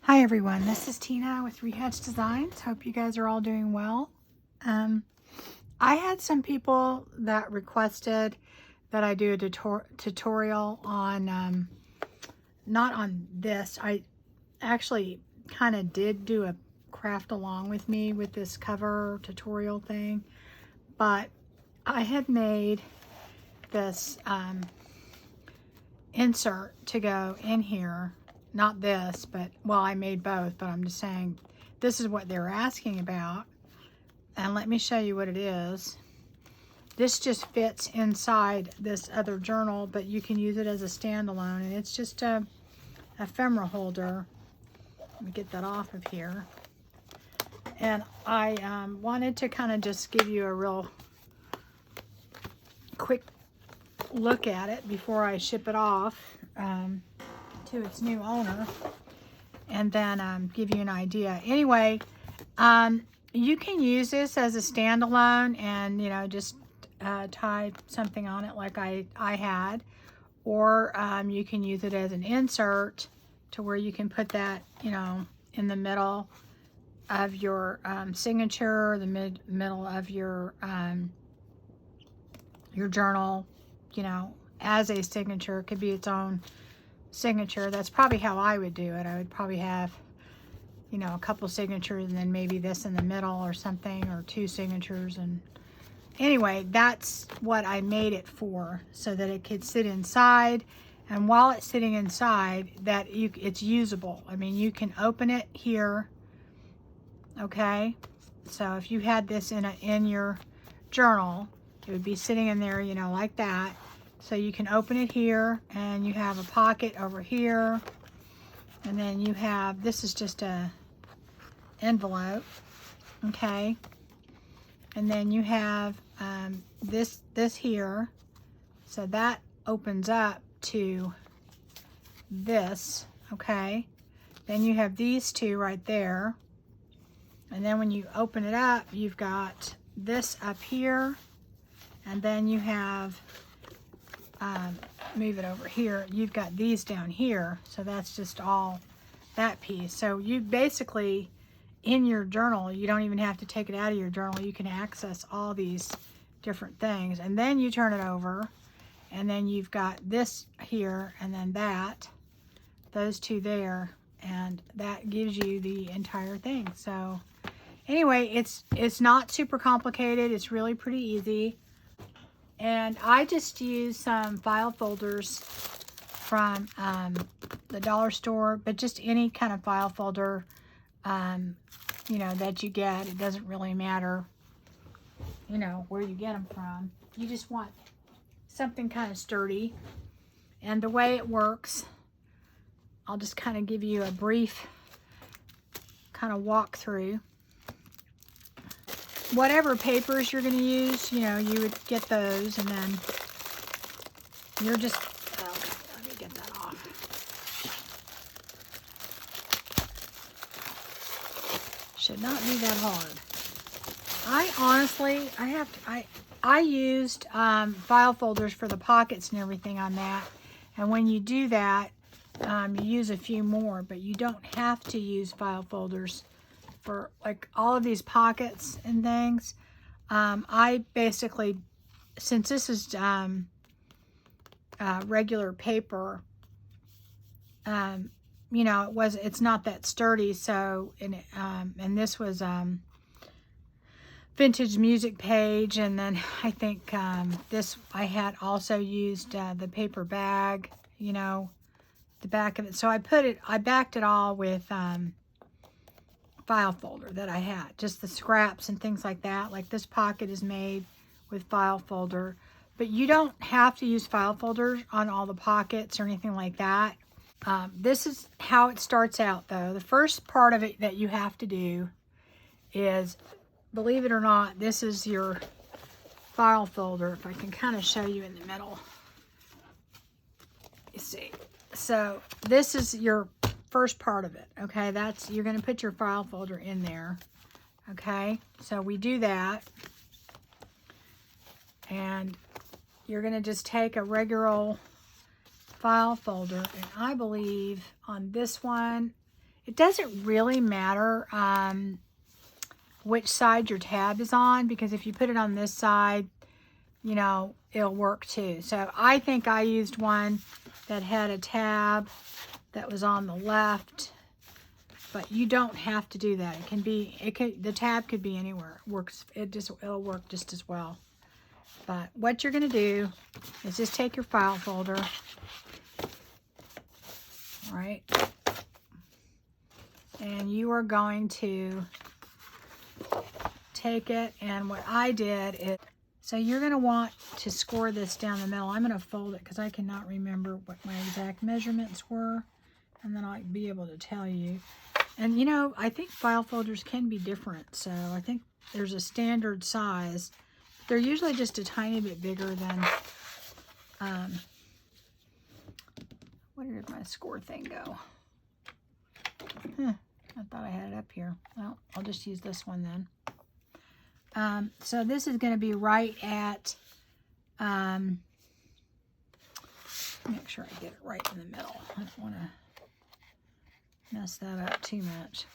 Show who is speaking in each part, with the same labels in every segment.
Speaker 1: Hi everyone, this is Tina with Rehatch Designs. Hope you guys are all doing well. I had some people that requested that I do a tutorial on, not on this. I actually kind of did do a craft along with me with this cover tutorial thing, but I had made this insert to go in here. Not this, but, well, I made both, but I'm just saying this is what they were asking about. And let me show you what it is. This just fits inside this other journal, but you can use it as a standalone. And it's just a ephemera holder. Let me get that off of here. And I wanted to kind of just give you a real quick look at it before I ship it off to its new owner, and then give you an idea. Anyway, you can use this as a standalone and, you know, just tie something on it like I had, or you can use it as an insert to where you can put that, you know, in the middle of your signature, the middle of your journal, you know, as a signature. It could be its own signature. That's probably how I would do it. I would probably have, you know, a couple signatures and then maybe this in the middle or something, or two signatures. And anyway, that's what I made it for, so that it could sit inside. And while it's sitting inside, it's usable. I mean, you can open it here. Okay, so if you had this in your journal, it would be sitting in there, you know, like that. So you can open it here, and you have a pocket over here, and then you have, this is just a envelope, okay, and then you have this here, so that opens up to this, okay. Then you have these two right there, and then when you open it up, you've got this up here, and then you have move it over here, you've got these down here. So that's just all that piece. So you basically, in your journal, you don't even have to take it out of your journal. You can access all these different things. And then you turn it over, and then you've got this here, and then that, those two there, and that gives you the entire thing. So anyway, it's not super complicated. It's really pretty easy. And I just use some file folders from the dollar store, but just any kind of file folder, you know, that you get. It doesn't really matter, you know, where you get them from. You just want something kind of sturdy. And the way it works, I'll just kind of give you a brief kind of walkthrough. Whatever papers you're going to use, you know, you would get those, and then you're just, oh, let me get that off. Should not be that hard. I honestly, I used file folders for the pockets and everything on that. And when you do that, you use a few more, but you don't have to use file folders for like all of these pockets and things. I basically, since this is regular paper, you know, it's not that sturdy. So, and this was vintage music page, and then I think this, I had also used the paper bag, you know, the back of it. So I backed it all with file folder that I had, just the scraps and things like that. Like this pocket is made with file folder, but you don't have to use file folders on all the pockets or anything like that. This is how it starts out though. The first part of it that you have to do is, believe it or not, this is your file folder. If I can kind of show you in the middle, you see. So this is your first part of it, okay? That's, you're going to put your file folder in there, okay? So we do that, and you're going to just take a regular old file folder, and I believe on this one It doesn't really matter which side your tab is on, because if you put it on this side, you know, it'll work too. So I think I used one that had a tab that was on the left, but you don't have to do that. It can be, the tab could be anywhere. It works, it'll work just as well. But what you're gonna do is just take your file folder, all right? And you are going to take it, and what I did is, so you're going to want to score this down the middle. I'm going to fold it because I cannot remember what my exact measurements were, and then I'll be able to tell you. And you know, I think file folders can be different, so I think there's a standard size. They're usually just a tiny bit bigger than, where did my score thing go? I thought I had it up here. Well, I'll just use this one then. So this is going to be right at, make sure I get it right in the middle. I don't want to mess that up too much.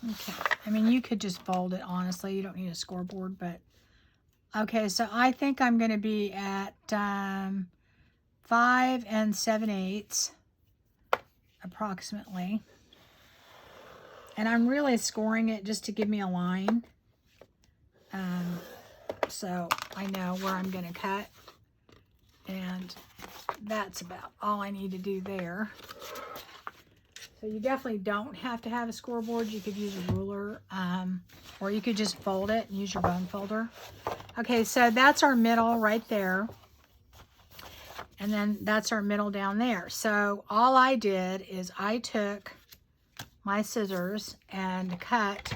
Speaker 1: Okay, I mean, you could just fold it, honestly. You don't need a scoreboard, but okay, so I think I'm going to be at 5 7/8 approximately. And I'm really scoring it just to give me a line. So I know where I'm going to cut. And that's about all I need to do there. So you definitely don't have to have a scoreboard. You could use a ruler, or you could just fold it and use your bone folder. Okay, so that's our middle right there. And then that's our middle down there. So all I did is I took my scissors and cut,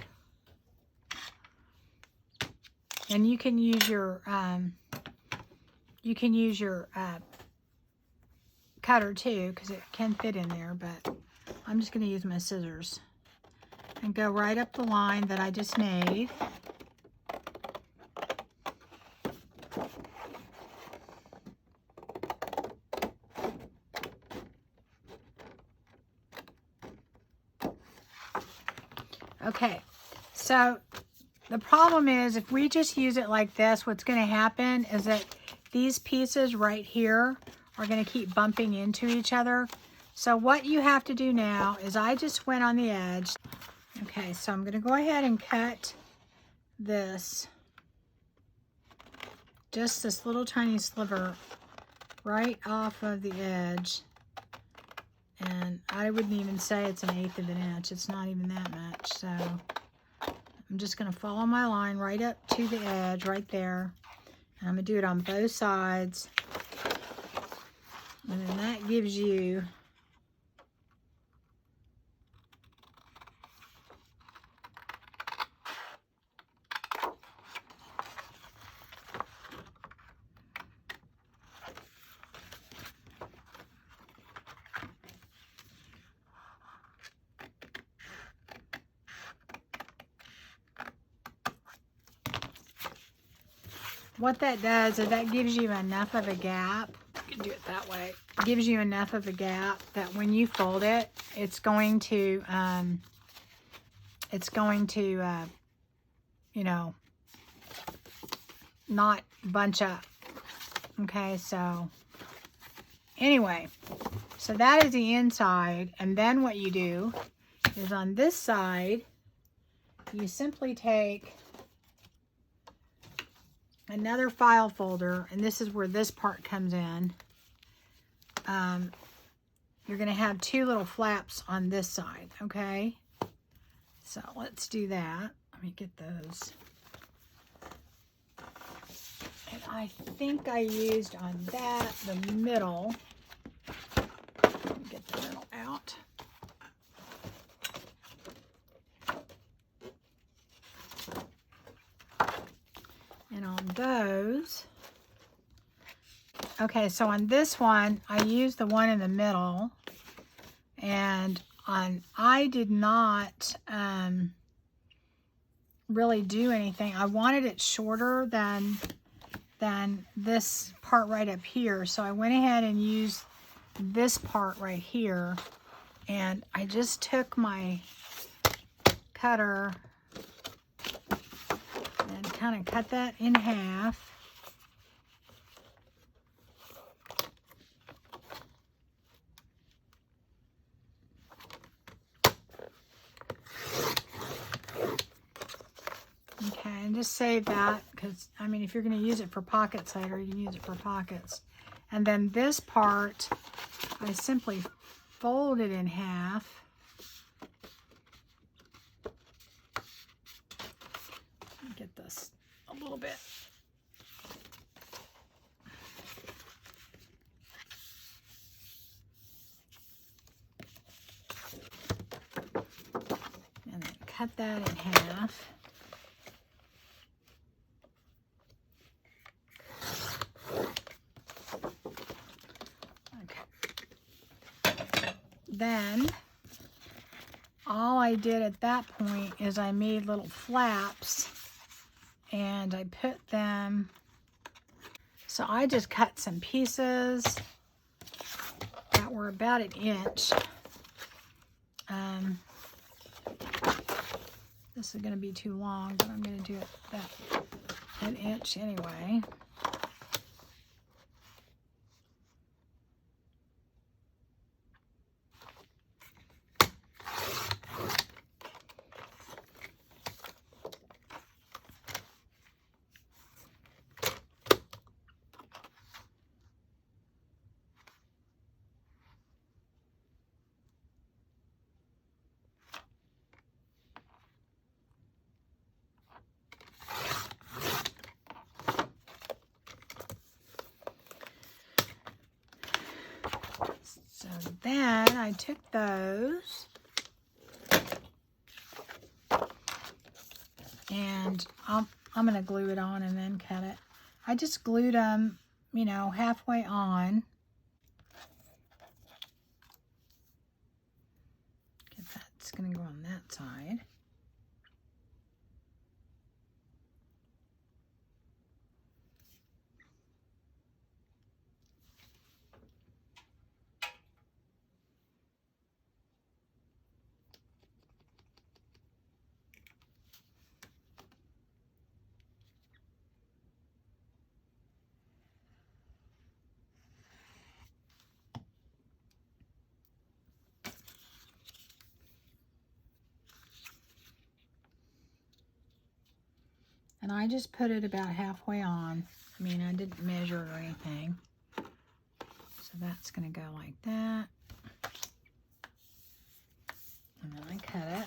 Speaker 1: and you can use your cutter too, because it can fit in there, but I'm just going to use my scissors and go right up the line that I just made. Okay, so the problem is if we just use it like this, what's going to happen is that these pieces right here are going to keep bumping into each other. So what you have to do now is I just went on the edge. Okay, so I'm going to go ahead and cut this, just this little tiny sliver right off of the edge. And I wouldn't even say it's 1/8 of an inch. It's not even that much. So I'm just going to follow my line right up to the edge right there. And I'm going to do it on both sides. And then that gives you what that does is that gives you enough of a gap. You can do it that way. It gives you enough of a gap that when you fold it, it's going to you know, not bunch up. Okay, so anyway, so that is the inside. And then what you do is on this side, you simply take another file folder, and this is where this part comes in. You're going to have two little flaps on this side, okay? So let's do that. Let me get those. And I think I used on that the middle. Let me get the middle out. And on those, okay, so on this one, I used the one in the middle, and I did not really do anything. I wanted it shorter than than this part right up here. So I went ahead and used this part right here, and I just took my cutter and kind of cut that in half. Okay, and just save that, because I mean, if you're going to use it for pockets later, you can use it for pockets. And then this part, I simply fold it in half. Get this a little bit. And then cut that in half. Then all I did at that point is I made little flaps, and I put them, so I just cut some pieces that were about an inch. This is going to be too long, but I'm going to do it that an inch anyway. So then I took those and I'm going to glue it on and then cut it. I just glued them, you know, halfway on. That's going to go on that side. And I just put it about halfway on. I mean, I didn't measure or anything. So that's going to go like that. And then I cut it.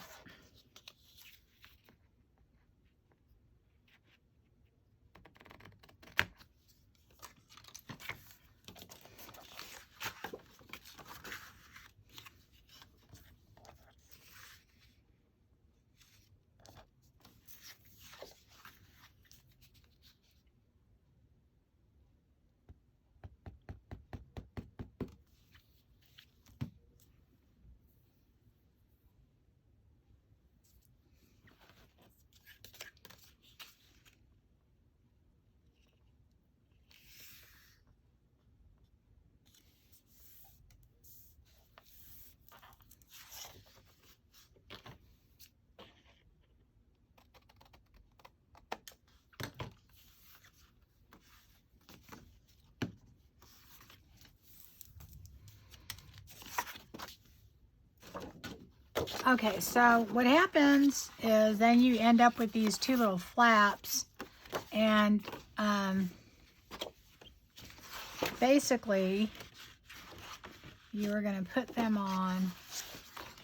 Speaker 1: Okay, so what happens is then you end up with these two little flaps, and basically you're going to put them on,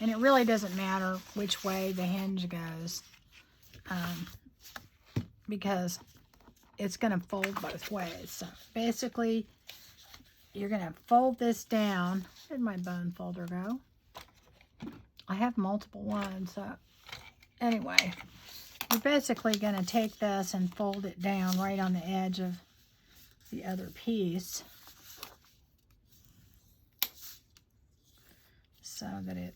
Speaker 1: and it really doesn't matter which way the hinge goes, because it's going to fold both ways. So basically you're going to fold this down. Where'd my bone folder go? I have multiple ones, so anyway, you're basically going to take this and fold it down right on the edge of the other piece so that it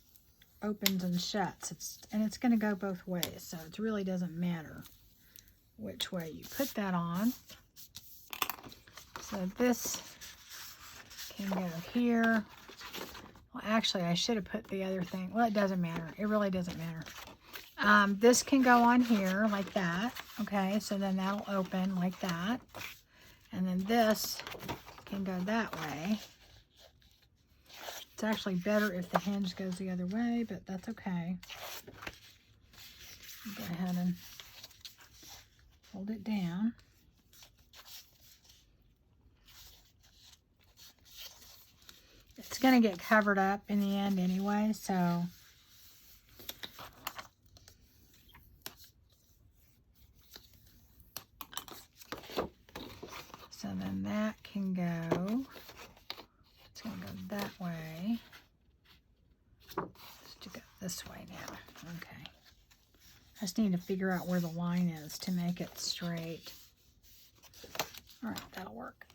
Speaker 1: opens and shuts. And it's going to go both ways, so it really doesn't matter which way you put that on. So this can go here. Well, actually, I should have put the other thing. Well, it doesn't matter. It really doesn't matter. This can go on here like that. Okay, so then that'll open like that. And then this can go that way. It's actually better if the hinge goes the other way, but that's okay. Go ahead and hold it down. It's going to get covered up in the end anyway, so then that can go, it's going to go that way. Let's to go this way now. Okay. I just need to figure out where the line is to make it straight. All right, that'll work.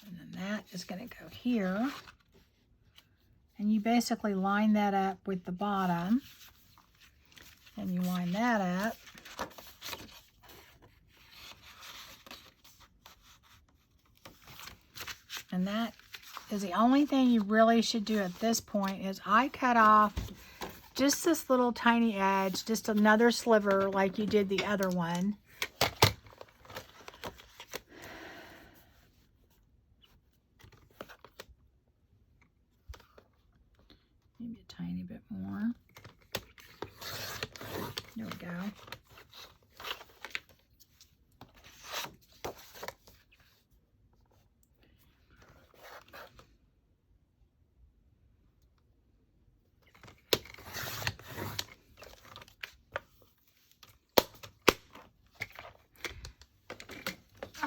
Speaker 1: And then that is going to go here. And you basically line that up with the bottom. And you line that up. And that is the only thing you really should do at this point. Is I cut off just this little tiny edge, just another sliver like you did the other one. Maybe a tiny bit more. There we go.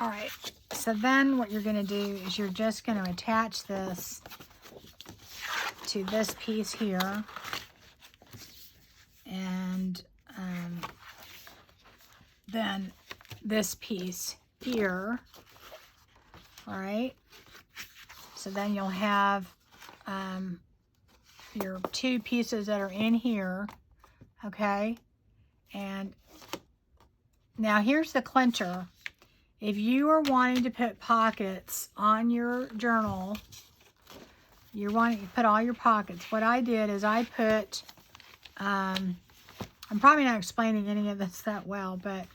Speaker 1: All right, so then what you're going to do is you're just going to attach this to this piece here, and then this piece here. All right, so then you'll have your two pieces that are in here, okay? And now here's the clincher. If you are wanting to put pockets on your journal, you're wanting to put all your pockets. What I did is I put, I'm probably not explaining any of this that well, but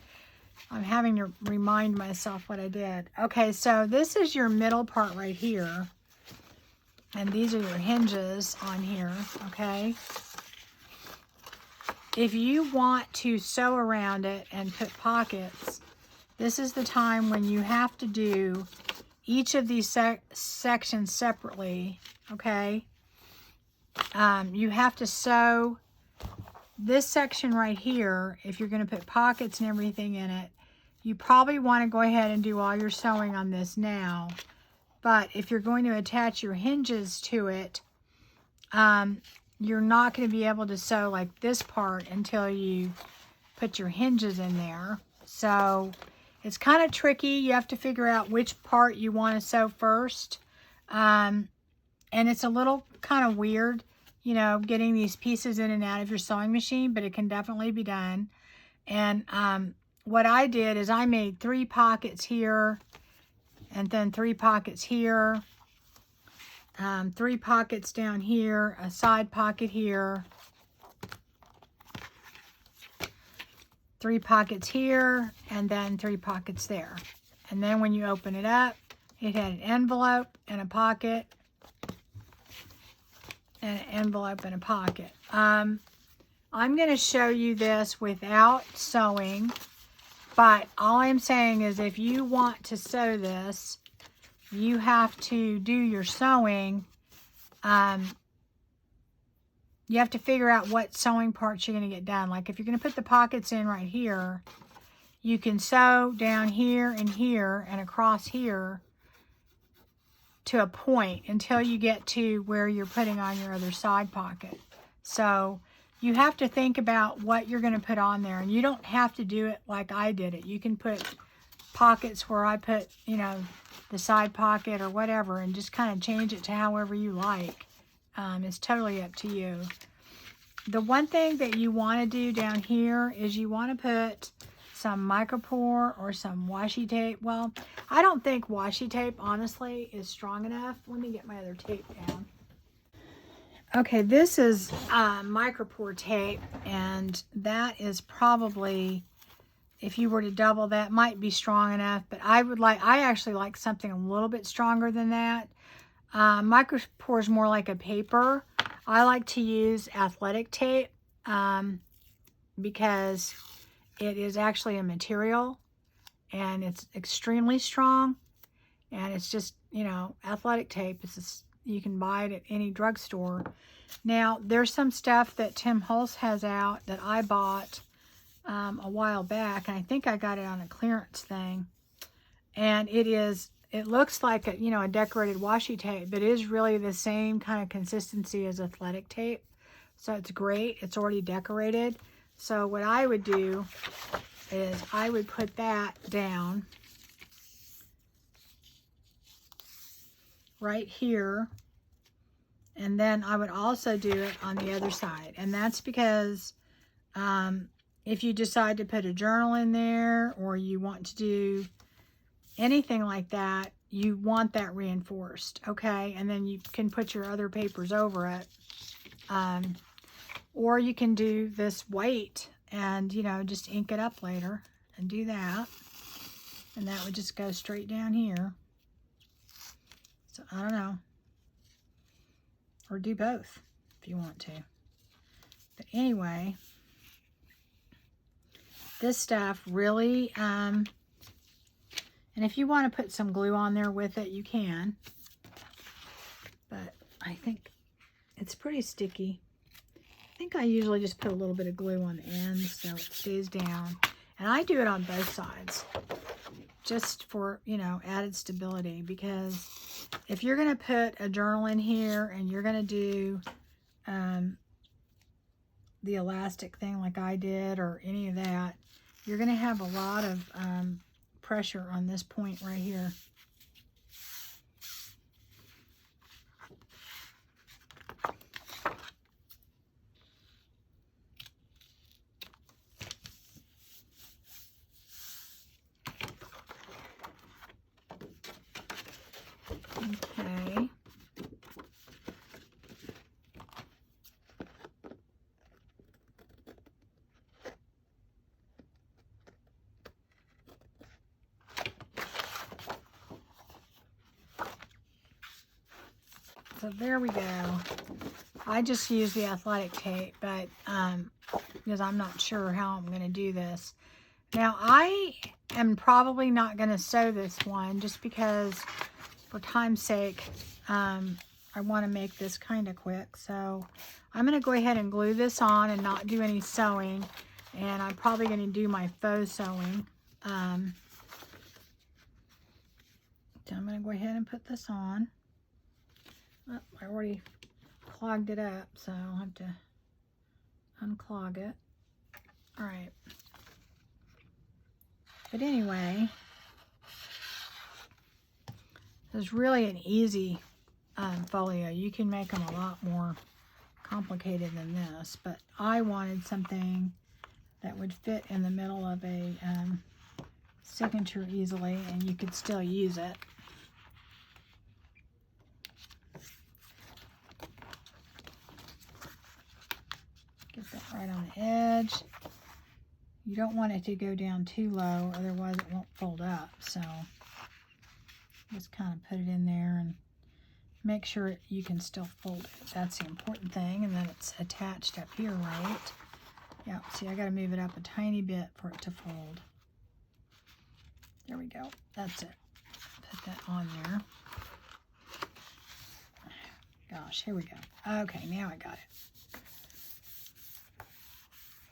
Speaker 1: I'm having to remind myself what I did. Okay, so this is your middle part right here. And these are your hinges on here, okay? If you want to sew around it and put pockets, this is the time when you have to do each of these sections separately, okay? You have to sew this section right here. If you're going to put pockets and everything in it, you probably want to go ahead and do all your sewing on this now. But if you're going to attach your hinges to it, you're not going to be able to sew like this part until you put your hinges in there. So it's kind of tricky. You have to figure out which part you want to sew first. And it's a little kind of weird, you know, getting these pieces in and out of your sewing machine, but it can definitely be done. And what I did is I made 3 pockets here, and then 3 pockets here, 3 pockets down here, a side pocket here, 3 pockets here, and then 3 pockets there. And then when you open it up, it had an envelope and a pocket, and an envelope and a pocket. I'm going to show you this without sewing, but all I'm saying is if you want to sew this, you have to do your sewing. You have to figure out what sewing parts you're going to get done. Like if you're going to put the pockets in right here, you can sew down here and across here to a point until you get to where you're putting on your other side pocket. So you have to think about what you're going to put on there, and you don't have to do it like I did it. You can put pockets where I put, you know, the side pocket or whatever, and just kind of change it to however you like. It's totally up to you. The one thing that you want to do down here is you want to put some micropore or some washi tape. Well, I don't think washi tape, honestly, is strong enough. Let me get my other tape down. Okay, this is micropore tape, and that is probably, if you were to double that, might be strong enough, but I actually like something a little bit stronger than that. Micropore is more like a paper. I like to use athletic tape because it is actually a material and it's extremely strong, and it's just, you know, athletic tape. It's just, you can buy it at any drugstore. Now, there's some stuff that Tim Holtz has out that I bought a while back, and I think I got it on a clearance thing. And it looks like a, you know, a decorated washi tape, but it is really the same kind of consistency as athletic tape. So it's great. It's already decorated. So what I would do is I would put that down right here, and then I would also do it on the other side. And that's because if you decide to put a journal in there, or you want to do anything like that, you want that reinforced, okay? And then you can put your other papers over it. Or you can do this white and, you know, just ink it up later and do that. And that would just go straight down here. So, I don't know. Or do both if you want to. But anyway, this stuff really, and if you want to put some glue on there with it, you can. But I think it's pretty sticky. I think I usually just put a little bit of glue on the ends so it stays down. And I do it on both sides, just for, you know, added stability. Because if you're going to put a journal in here and you're going to do the elastic thing like I did, or any of that, you're going to have a lot of pressure on this point right here. Okay. So there we go. I just use the athletic tape, but because I'm not sure how I'm going to do this. Now, I am probably not going to sew this one just because, for time's sake, I want to make this kind of quick. So I'm going to go ahead and glue this on and not do any sewing. And I'm probably going to do my faux sewing. So I'm going to go ahead and put this on. Oh, I already clogged it up, so I'll have to unclog it. All right. But anyway, it's really an easy folio. You can make them a lot more complicated than this, but I wanted something that would fit in the middle of a signature easily, and you could still use it. Get that right on the edge. You don't want it to go down too low, otherwise it won't fold up. So just kind of put it in there and make sure you can still fold it. That's the important thing. And then it's attached up here, right? Yeah, see, I got to move it up a tiny bit for it to fold. There we go. That's it. Put that on there. Gosh, here we go. Okay, now I got it.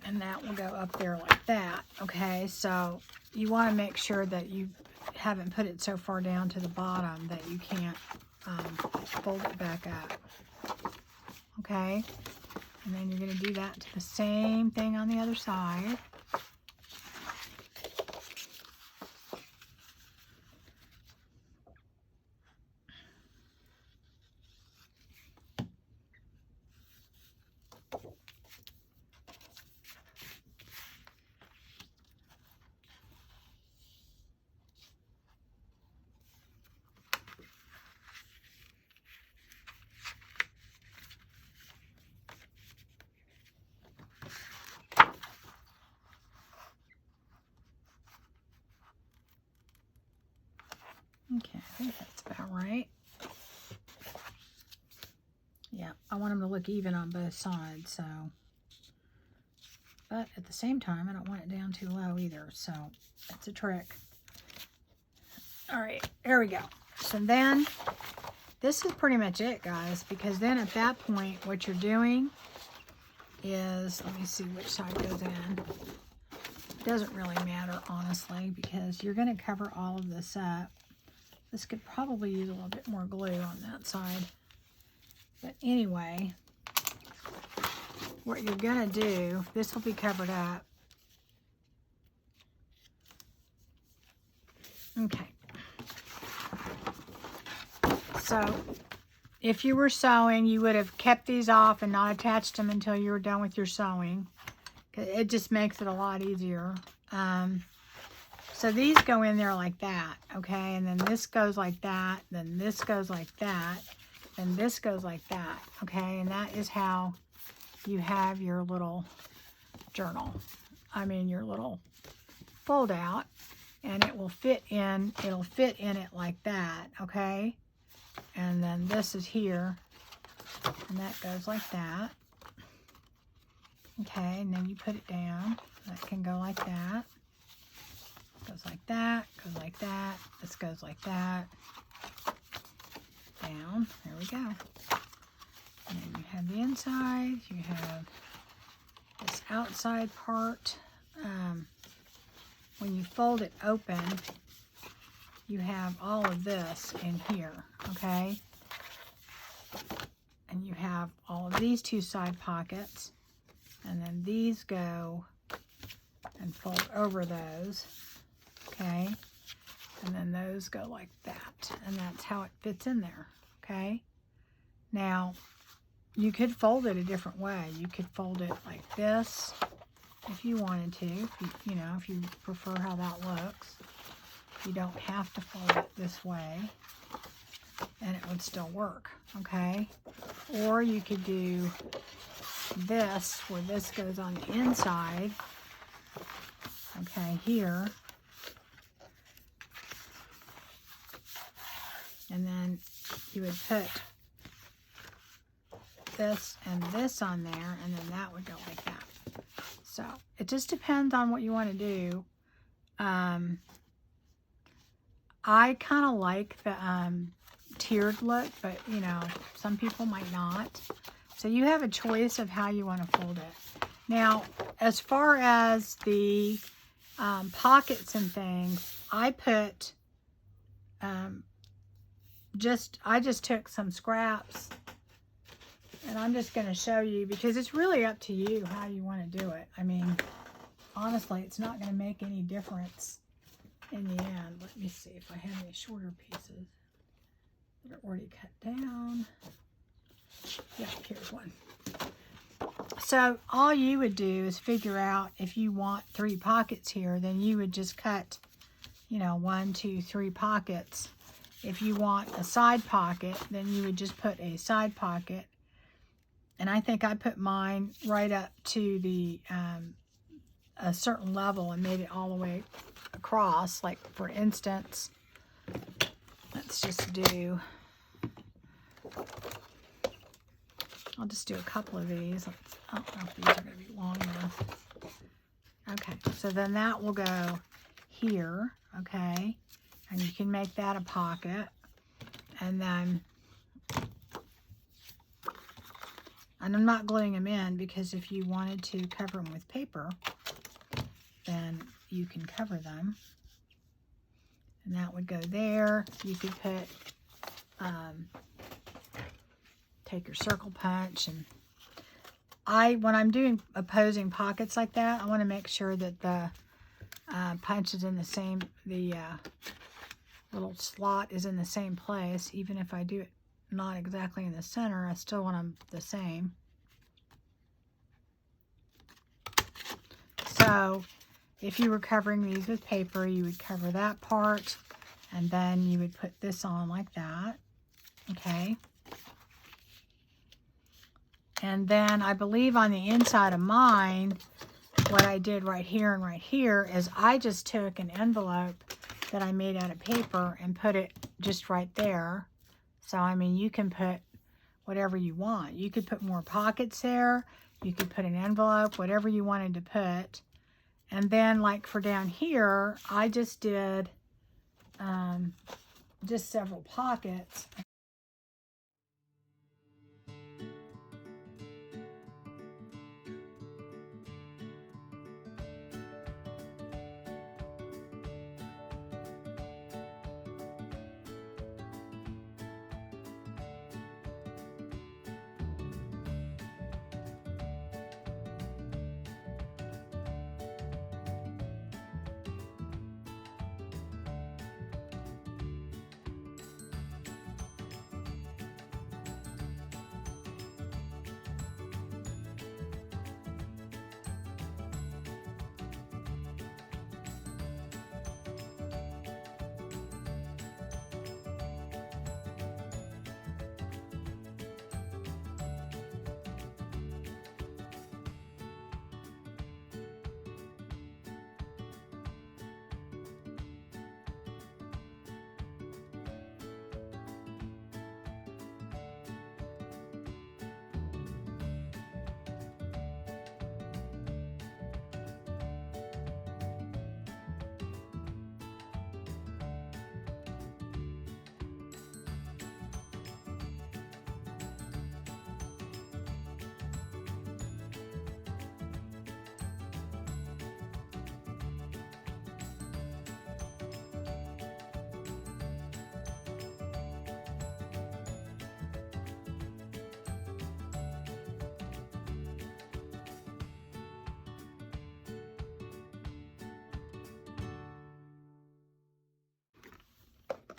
Speaker 1: And that will go up there like that. Okay, so you want to make sure that you haven't put it so far down to the bottom that you can't fold it back up. Okay, and then you're going to do that to the same thing on the other side. Okay, I think that's about right. Yeah, I want them to look even on both sides, so. But at the same time, I don't want it down too low either, so that's a trick. All right, there we go. So then, this is pretty much it, guys, because then at that point, what you're doing is, let me see which side goes in. It doesn't really matter, honestly, because you're going to cover all of this up. This could probably use a little bit more glue on that side. But anyway, what you're going to do, this will be covered up. Okay. So, if you were sewing, you would have kept these off and not attached them until you were done with your sewing. It just makes it a lot easier. So these go in there like that, okay? And then this goes like that, then this goes like that, and this goes like that, okay? And that is how you have your little journal. I mean, your little fold out, and it will fit in, it'll fit in it like that, okay? And then this is here, and that goes like that. Okay, and then you put it down. That can go like that. Goes like that, goes like that. This goes like that. Down, there we go. And then you have the inside, you have this outside part. When you fold it open, you have all of this in here, okay? And you have all of these two side pockets, and then these go and fold over those, okay? And then those go like that, and that's how it fits in there, okay? Now, you could fold it a different way. You could fold it like this if you wanted to, if you prefer how that looks. You don't have to fold it this way, and it would still work, okay? Or you could do this, where this goes on the inside, okay, here. And then you would put this and this on there, and then that would go like that. So, it just depends on what you want to do. I kind of like the tiered look, but, some people might not. So, you have a choice of how you want to fold it. Now, as far as the pockets and things, I put, I just took some scraps, and I'm just going to show you, because it's really up to you how you want to do it. I mean, honestly, it's not going to make any difference in the end. Let me see if I have any shorter pieces that are already cut down. Yeah, here's one. So all you would do is figure out, if you want 3 pockets here, then you would just cut, 1, 2, 3 pockets. If you want a side pocket, then you would just put a side pocket. And I think I put mine right up to the a certain level and made it all the way across. Like, for instance, let's just do, I'll just do a couple of these. I don't know if these are going to be long enough. Okay, so then that will go here, okay? And you can make that a pocket. And then, and I'm not gluing them in, because if you wanted to cover them with paper, then you can cover them. And that would go there. You could put, take your circle punch, and when I'm doing opposing pockets like that, I want to make sure that the punch is in the same, the little slot is in the same place. Even if I do it not exactly in the center, I still want them the same. So if you were covering these with paper, you would cover that part, and then you would put this on like that, okay? And then I believe on the inside of mine, what I did right here and right here is I just took an envelope that I made out of paper and put it just right there. So, I mean, you can put whatever you want. You could put more pockets there. You could put an envelope, whatever you wanted to put. And then, like for down here, I just did just several pockets.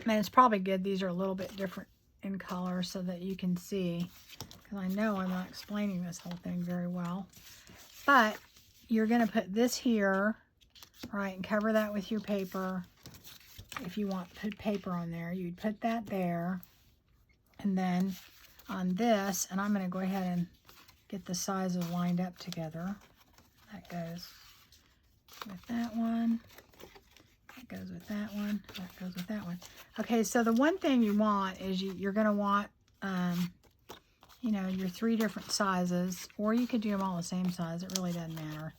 Speaker 1: And it's probably good these are a little bit different in color so that you can see, because I know I'm not explaining this whole thing very well. But you're going to put this here, right, and cover that with your paper. If you want to put paper on there, you'd put that there. And then on this, and I'm going to go ahead and get the sizes lined up together. That goes with that one. That goes with that one. That goes with that one. Okay, so the one thing you want is you're going to want, you know, your 3 different sizes, or you could do them all the same size. It really doesn't matter.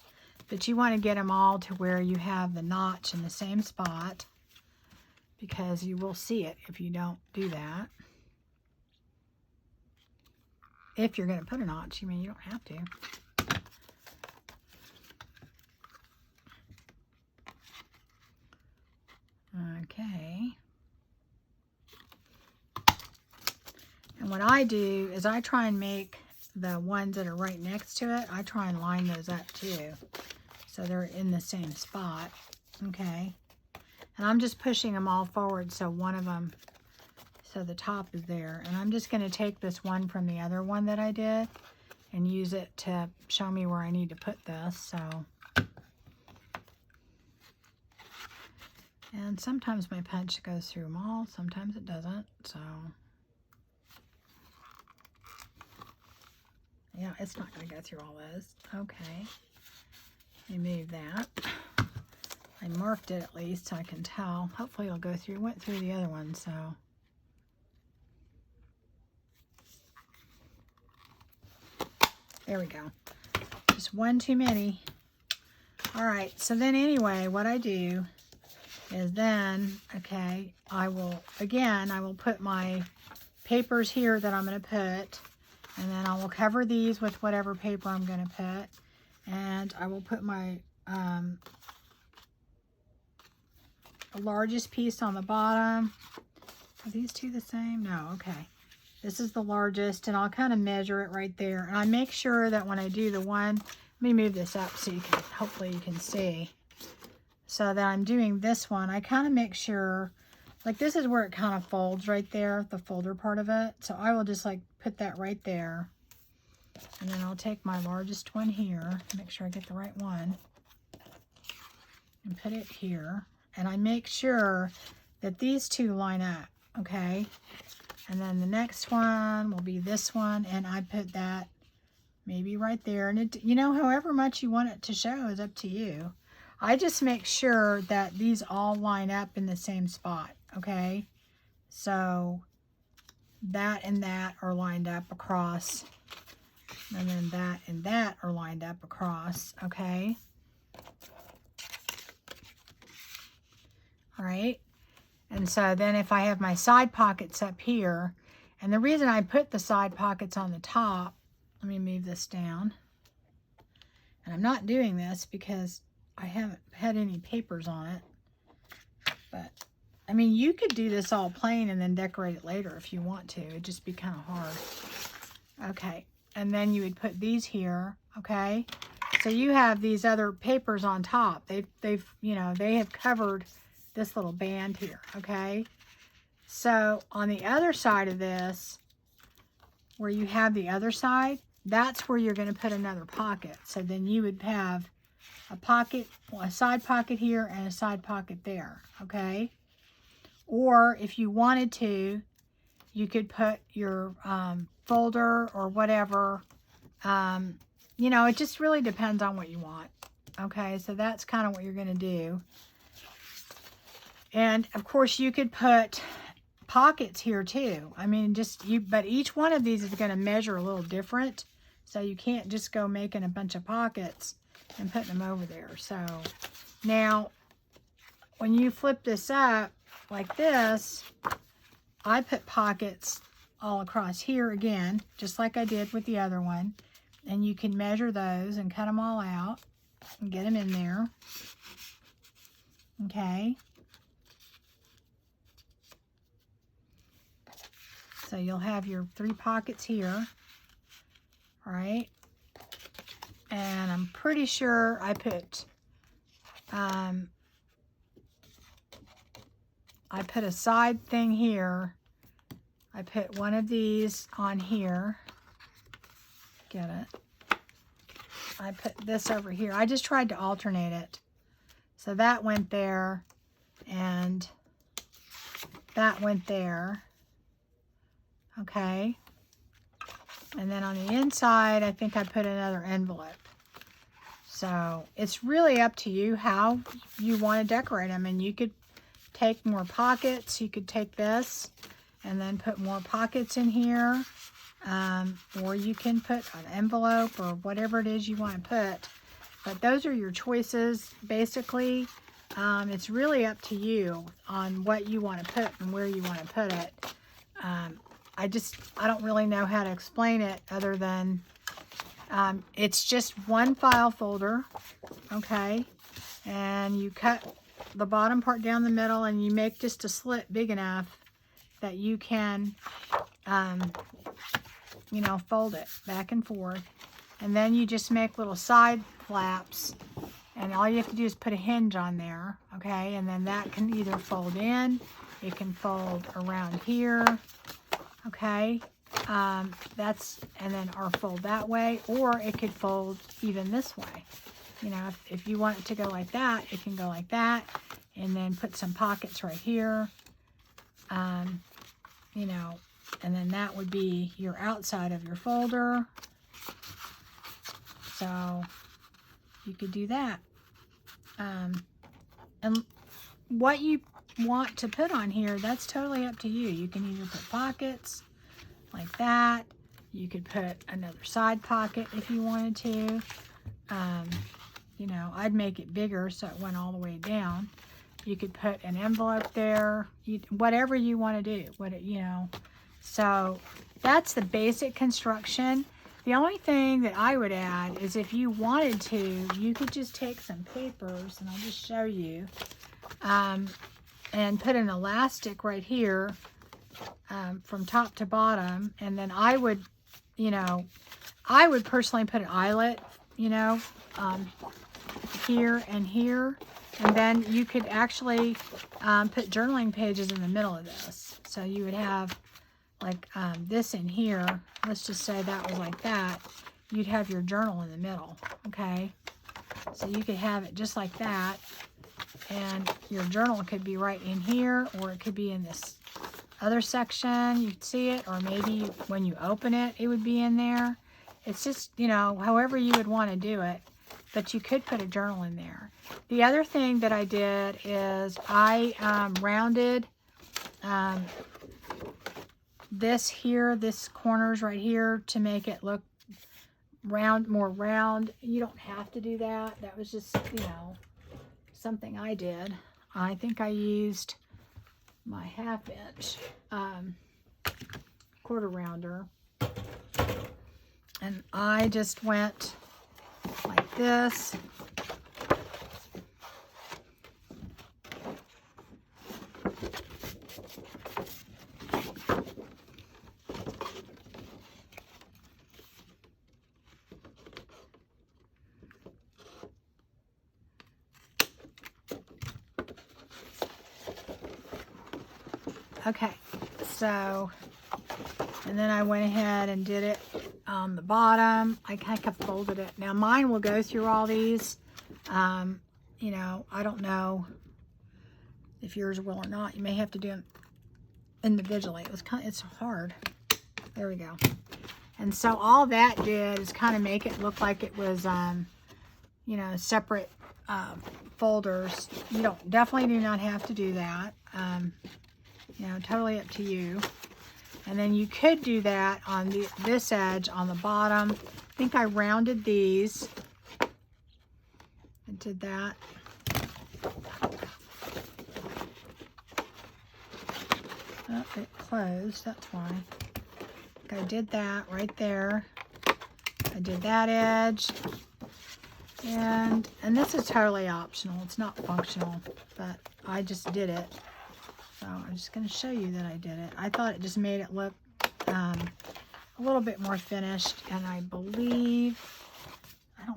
Speaker 1: But you want to get them all to where you have the notch in the same spot, because you will see it if you don't do that. If you're going to put a notch, you mean you don't have to. Okay. And what I do is I try and make the ones that are right next to it, I try and line those up too, so they're in the same spot. Okay. And I'm just pushing them all forward so one of them, so the top is there. And I'm just going to take this one from the other one that I did and use it to show me where I need to put this. So, and sometimes my punch goes through them all, sometimes it doesn't. So, yeah, it's not going to go through all those. Okay. Let me move that. I marked it at least so I can tell. Hopefully it'll go through. Went through the other one, so. There we go. Just one too many. All right, so then anyway, what I do is then, okay, I will put my papers here that I'm going to put, and then I will cover these with whatever paper I'm going to put, and I will put my largest piece on the bottom. Are these two the same? No, okay. This is the largest, and I'll kind of measure it right there. And I make sure that when I do the one, let me move this up so you can, hopefully you can see. So that I'm doing this one, I kind of make sure, like this is where it kind of folds right there, the folder part of it. So I will just like put that right there. And then I'll take my largest one here, make sure I get the right one, and put it here. And I make sure that these two line up, okay? And then the next one will be this one, and I put that maybe right there. And it, you know, however much you want it to show is up to you. I just make sure that these all line up in the same spot, okay? So that and that are lined up across, and then that and that are lined up across, okay? All right, and so then if I have my side pockets up here, and the reason I put the side pockets on the top, let me move this down, and I'm not doing this because I haven't had any papers on it, but I mean, you could do this all plain and then decorate it later if you want to. It'd just be kind of hard. Okay, and then you would put these here, okay? So you have these other papers on top. They've you know, they have covered this little band here, okay? So on the other side of this, where you have the other side, that's where you're going to put another pocket. So then you would have a pocket, a side pocket here and a side pocket there, okay? Or if you wanted to, you could put your folder or whatever. You know, it just really depends on what you want, okay? So that's kind of what you're going to do. And of course you could put pockets here too. I mean, but each one of these is going to measure a little different. So you can't just go making a bunch of pockets and putting them over there. So now when you flip this up like this, I put pockets all across here again, just like I did with the other one. And you can measure those and cut them all out and get them in there. Okay. So you'll have your 3 pockets here, all right? And I'm pretty sure I put a side thing here. I put one of these on here. Get it? I put this over here. I just tried to alternate it. So that went there, and that went there. Okay, and then on the inside, I think I put another envelope. So it's really up to you how you want to decorate them. And you could take more pockets. You could take this and then put more pockets in here. Or you can put an envelope or whatever it is you want to put. But those are your choices, basically. It's really up to you on what you want to put and where you want to put it. I don't really know how to explain it other than it's just one file folder, okay? And you cut the bottom part down the middle and you make just a slit big enough that you can, you know, fold it back and forth. And then you just make little side flaps, and all you have to do is put a hinge on there, okay? And then that can either fold in, it can fold around here, okay? And then or fold that way, or it could fold even this way. You know, if you want it to go like that, it can go like that, and then put some pockets right here, you know, and then that would be your outside of your folder. So you could do that. And what you want to put on here, that's totally up to you. You can either put pockets like that. You could put another side pocket if you wanted to. You know, I'd make it bigger so it went all the way down. You could put an envelope there, whatever you want to do, you know. So that's the basic construction. The only thing that I would add is if you wanted to, you could just take some papers, and I'll just show you, and put an elastic right here from top to bottom. And then I would, you know, I would personally put an eyelet, you know, here and here. And then you could actually put journaling pages in the middle of this. So you would have like this in here. Let's just say that was like that. You'd have your journal in the middle, okay? So you could have it just like that. And your journal could be right in here, or it could be in this other section. You'd see it, or maybe when you open it, it would be in there. It's just, you know, however you would want to do it. but you could put a journal in there. The other thing that I did is I rounded this here, this corners right here, to make it look round, more round. You don't have to do that. That was just, you know, something I did. I think I used my 1/2 inch quarter rounder, and I just went like this. Okay, so, and then I went ahead and did it on the bottom. I kind of folded it. Now mine will go through all these. You know, I don't know if yours will or not. You may have to do them individually. It's hard. There we go. And so all that did is kind of make it look like it was, you know, separate folders. You definitely do not have to do that. You know, totally up to you. And then you could do that on this edge on the bottom. I think I rounded these. I did that. Oh, it closed, that's why. I did that right there. I did that edge. And this is totally optional. It's not functional, but I just did it. So I'm just going to show you that I did it. I thought it just made it look a little bit more finished, and I don't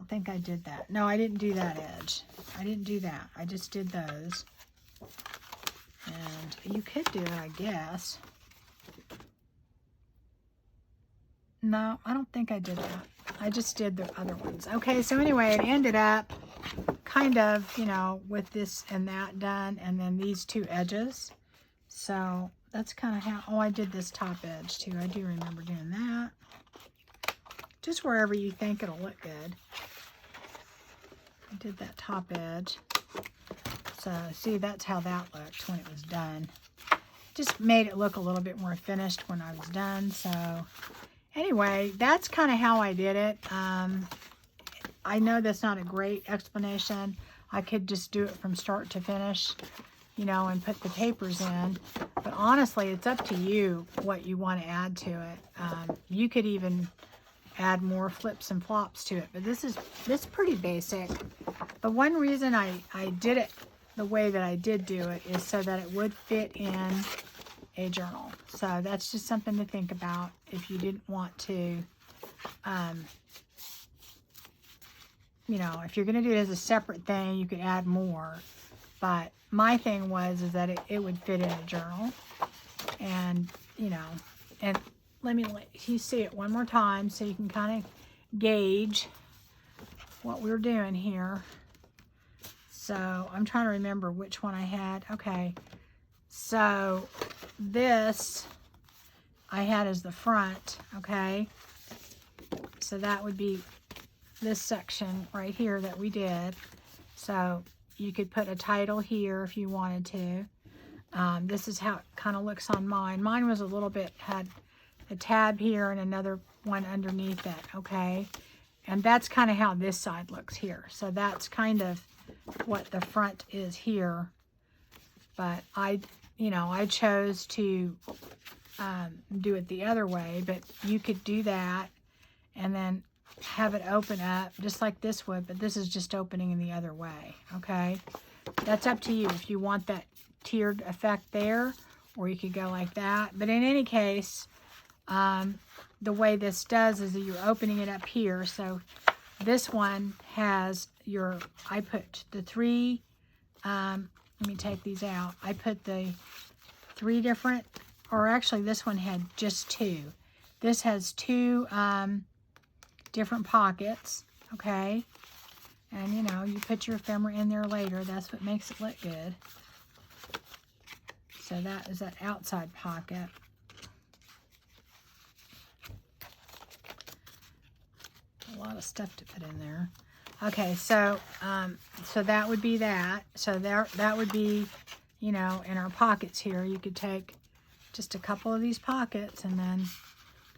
Speaker 1: think I did that. No, I didn't do that edge. I didn't do that. I just did those. And you could do it, I guess. No, I don't think I did that. I just did the other ones. Okay, so anyway, it ended up kind of, you know, with this and that done, and then these two edges. So that's kind of how, oh, I did this top edge too. I do remember doing that. Just wherever you think it'll look good. I did that top edge. So see, that's how that looked when it was done. Just made it look a little bit more finished when I was done. So anyway, that's kind of how I did it. I know that's not a great explanation. I could just do it from start to finish, you know, and put the papers in. But honestly, it's up to you what you want to add to it. You could even add more flips and flops to it. But this is pretty basic. The one reason I did it the way that I did do it is so that it would fit in a journal. So that's just something to think about if you didn't want to, you know, if you're going to do it as a separate thing, you could add more. But my thing was is that it would fit in a journal. And, you know, and let you see it one more time so you can kind of gauge what we're doing here. So I'm trying to remember which one I had. Okay, so this I had as the front, okay? So that would be this section right here that we did. So you could put a title here if you wanted to. This is how it kind of looks on mine. Mine was a little bit, had a tab here and another one underneath it, okay? And that's kind of how this side looks here. So that's kind of what the front is here. But I chose to do it the other way, but you could do that and then have it open up just like this would, but this is just opening in the other way, okay? That's up to you if you want that tiered effect there, or you could go like that. But in any case, the way this does is that you're opening it up here. So this one has your, I put the three, let me take these out. I put the 3 different, or actually this one had just 2. This has 2 different pockets, okay? And you know, you put your ephemera in there later. That's what makes it look good. So that is that outside pocket. A lot of stuff to put in there. Okay, so so that would be that. So that would be, you know, in our pockets here. You could take just a couple of these pockets and then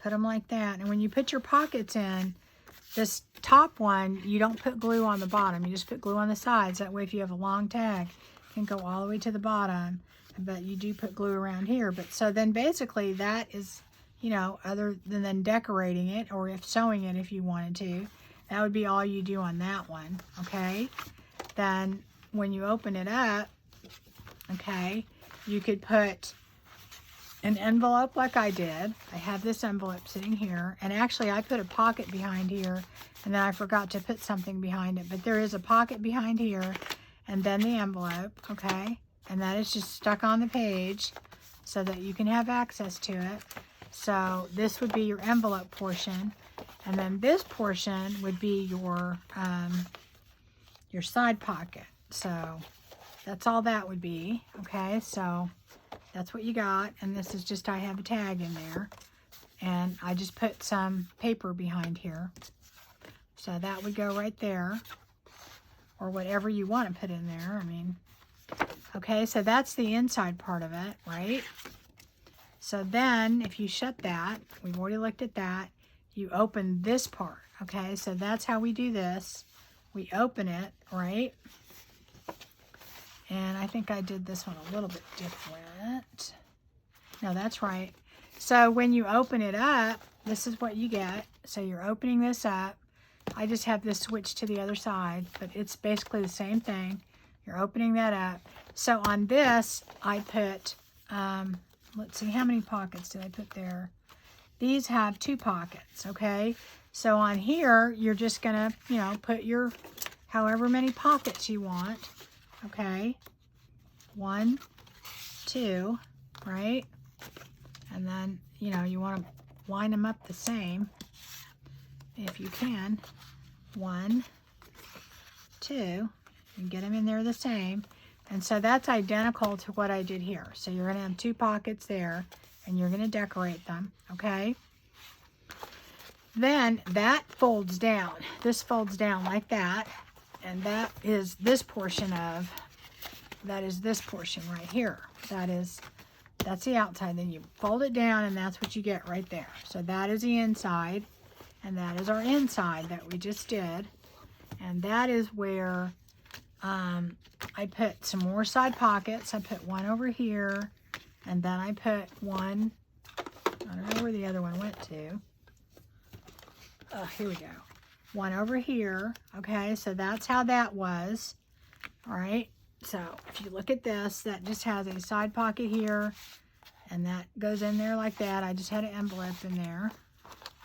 Speaker 1: put them like that. And when you put your pockets in, this top one, you don't put glue on the bottom. You just put glue on the sides. That way, if you have a long tag, it can go all the way to the bottom. But you do put glue around here. But so then basically that is, you know, other than then decorating it, or if sewing it if you wanted to, that would be all you do on that one, okay? Then when you open it up, okay, you could put an envelope like I did. I have this envelope sitting here, and actually I put a pocket behind here, and then I forgot to put something behind it, but there is a pocket behind here, and then the envelope, okay? And that is just stuck on the page so that you can have access to it. So this would be your envelope portion, and then this portion would be your side pocket. So that's all that would be, okay? So that's what you got, and this is just, I have a tag in there, and I just put some paper behind here. So that would go right there, or whatever you want to put in there, I mean. Okay, so that's the inside part of it, right? So then, if you shut that, we've already looked at that, you open this part, okay? So that's how we do this. We open it, right? And I think I did this one a little bit different. No, that's right. So when you open it up, this is what you get. So you're opening this up. I just have this switch to the other side, but it's basically the same thing. You're opening that up. So on this, I put, let's see, how many pockets did I put there? These have 2 pockets, okay? So on here, you're just gonna, you know, put your however many pockets you want, okay? 1, 2, right? And then, you know, you want to line them up the same if you can. 1, 2, and get them in there the same. And so that's identical to what I did here. So you're going to have 2 pockets there, and you're going to decorate them, okay? Then that folds down. This folds down like that, and that is this portion of, that is this portion right here. That's the outside. Then you fold it down, and that's what you get right there. So that is the inside, and that is our inside that we just did. And that is where I put some more side pockets. I put one over here, and then I put one, I don't know where the other one went to. Oh, here we go. One over here. Okay, so that's how that was. All right, so if you look at this, that just has a side pocket here, and that goes in there like that. I just had an envelope in there,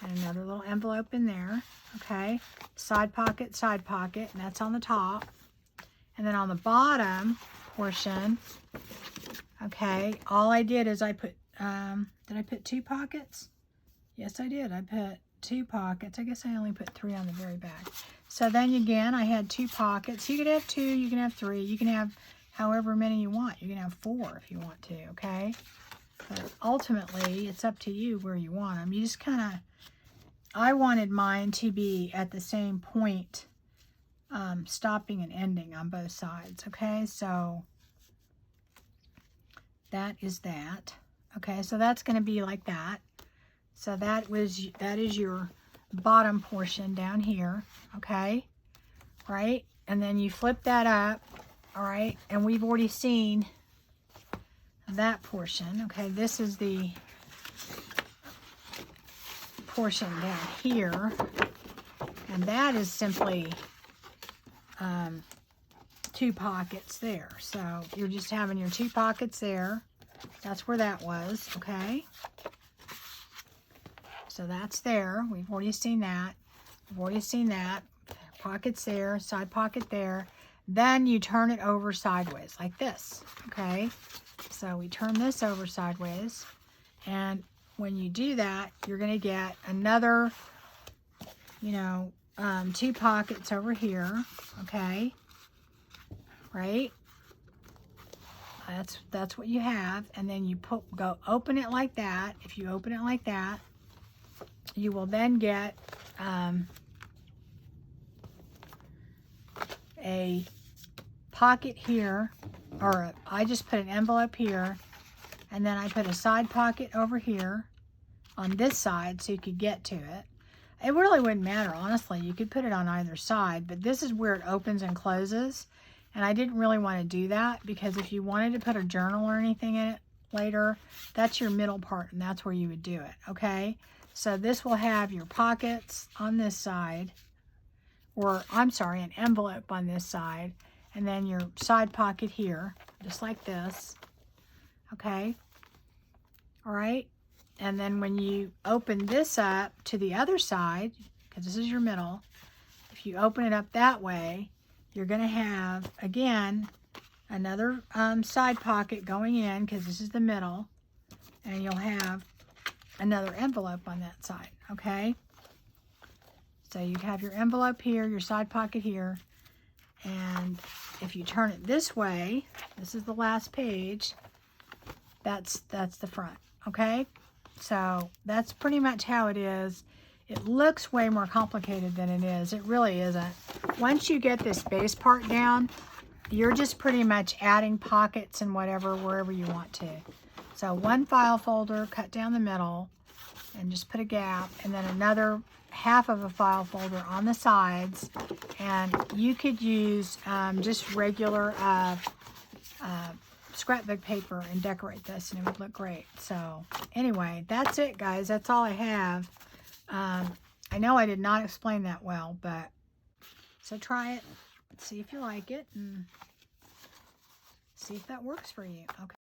Speaker 1: and another little envelope in there. Okay, side pocket, and that's on the top. And then on the bottom portion, okay, all I did is I put, did I put 2 pockets? Yes, I did. I put 2 pockets. I guess I only put 3 on the very back. So then again, I had 2 pockets. You could have 2, you can have 3, you can have however many you want. You can have 4 if you want to, okay? But ultimately, it's up to you where you want them. You just kind of, I wanted mine to be at the same point, stopping and ending on both sides, okay? So that is that. Okay, so that's going to be like that. So that is your bottom portion down here, okay? Right? And then you flip that up, all right? And we've already seen that portion, okay? This is the portion down here, and that is simply 2 pockets there. So you're just having your 2 pockets there. That's where that was, okay? So that's there. We've already seen that. We've already seen that. Pockets there, side pocket there. Then you turn it over sideways like this, okay? So we turn this over sideways, and when you do that, you're going to get another, you know, 2 pockets over here, okay? Right? That's what you have, and then you go open it like that. If you open it like that, you will then get a pocket here, or I just put an envelope here, and then I put a side pocket over here on this side so you could get to it. It really wouldn't matter, honestly. You could put it on either side, but this is where it opens and closes. And I didn't really want to do that because if you wanted to put a journal or anything in it later, that's your middle part, and that's where you would do it, okay? So this will have your pockets on this side, or I'm sorry, an envelope on this side, and then your side pocket here, just like this, okay? All right? And then when you open this up to the other side, because this is your middle, if you open it up that way, you're going to have, again, another side pocket going in, because this is the middle, and you'll have another envelope on that side, okay? So you'd have your envelope here, your side pocket here, and if you turn it this way, this is the last page, that's the front, okay? So that's pretty much how it is. It looks way more complicated than it is. It really isn't. Once you get this base part down, you're just pretty much adding pockets and whatever wherever you want to. So one file folder, cut down the middle, and just put a gap, and then another half of a file folder on the sides. And you could use just regular scrapbook paper and decorate this, and it would look great. So anyway, that's it, guys. That's all I have. I know I did not explain that well, but so try it, see if you like it, and see if that works for you. Okay.